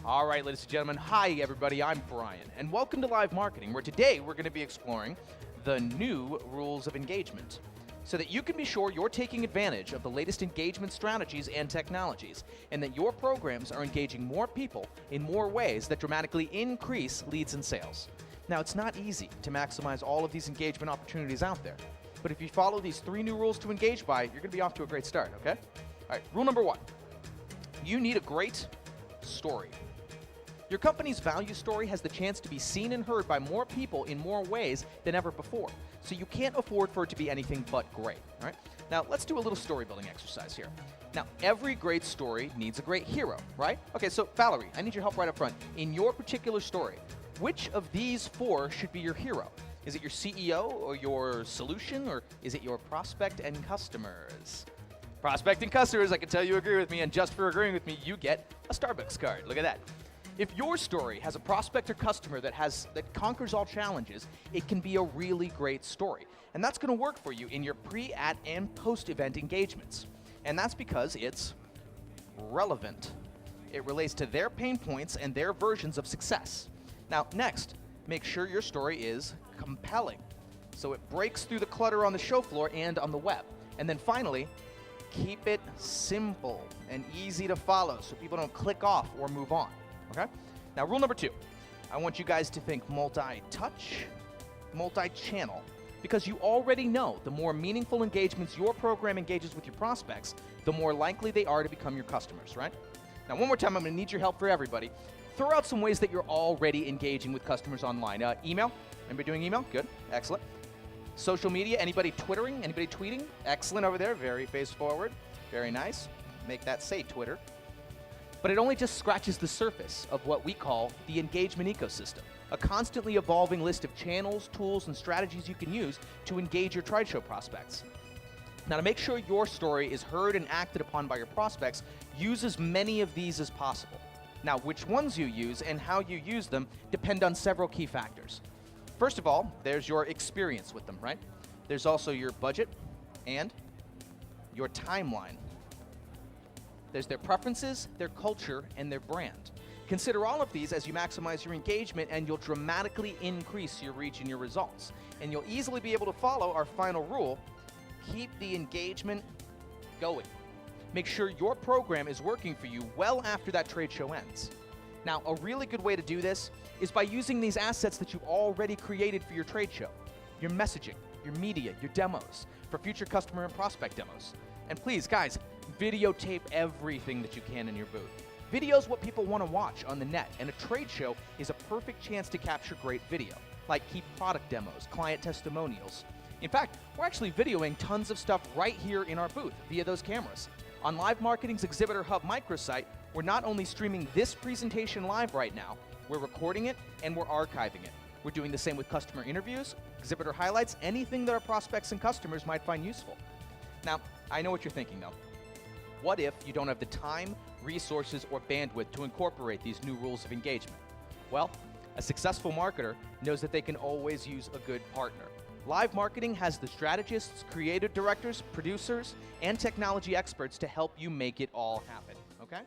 All right, ladies and gentlemen, hi everybody, I'm Bryan, and welcome to Live Marketing, where today we're going to be exploring the new rules of engagement, so that you can be sure you're taking advantage of the latest engagement strategies and technologies, and that your programs are engaging more people in more ways that dramatically increase leads and sales. Now, it's not easy to maximize all of these engagement opportunities out there, but if you follow these 3 new rules to engage by, you're going to be off to a great start, okay? All right, rule number 1, you need a great story. Your company's value story has the chance to be seen and heard by more people in more ways than ever before, so you can't afford for it to be anything but great, all right? Now, let's do a little story building exercise here. Now, every great story needs a great hero, right? Okay, so Valerie, I need your help right up front. In your particular story, which of these 4 should be your hero? Is it your CEO or your solution, or is it your prospect and customers? Prospect and customers, I can tell you agree with me, and just for agreeing with me, you get a Starbucks card. Look at that. If your story has a prospect or customer that conquers all challenges, it can be a really great story. And that's going to work for you in your pre, at, and post-event engagements. And that's because it's relevant. It relates to their pain points and their versions of success. Now, next, make sure your story is compelling, so it breaks through the clutter on the show floor and on the web. And then finally, keep it simple and easy to follow so people don't click off or move on. Okay? Now, rule number 2, I want you guys to think multi-touch, multi-channel, because you already know the more meaningful engagements your program engages with your prospects, the more likely they are to become your customers, right? Now, one more time, I'm going to need your help for everybody. Throw out some ways that you're already engaging with customers online. Email? Anybody doing email? Good. Excellent. Social media? Anybody Twittering? Anybody tweeting? Excellent over there. Very face forward. Very nice. Make that say Twitter. But it only just scratches the surface of what we call the engagement ecosystem, a constantly evolving list of channels, tools, and strategies you can use to engage your trade show prospects. Now, to make sure your story is heard and acted upon by your prospects, use as many of these as possible. Now, which ones you use and how you use them depend on several key factors. First of all, there's your experience with them, right? There's also your budget and your timeline. There's their preferences, their culture, and their brand. Consider all of these as you maximize your engagement, and you'll dramatically increase your reach and your results. And you'll easily be able to follow our final rule: keep the engagement going. Make sure your program is working for you well after that trade show ends. Now, a really good way to do this is by using these assets that you already created for your trade show: your messaging, your media, your demos, for future customer and prospect demos. And please, guys, videotape everything that you can in your booth. Video is what people want to watch on the net, and a trade show is a perfect chance to capture great video, like key product demos, client testimonials. In fact, we're actually videoing tons of stuff right here in our booth via those cameras. On Live Marketing's Exhibitor Hub microsite, we're not only streaming this presentation live right now, we're recording it and we're archiving it. We're doing the same with customer interviews, exhibitor highlights, anything that our prospects and customers might find useful. Now, I know what you're thinking though. What if you don't have the time, resources, or bandwidth to incorporate these new rules of engagement? Well, a successful marketer knows that they can always use a good partner. Live Marketing has the strategists, creative directors, producers, and technology experts to help you make it all happen, okay?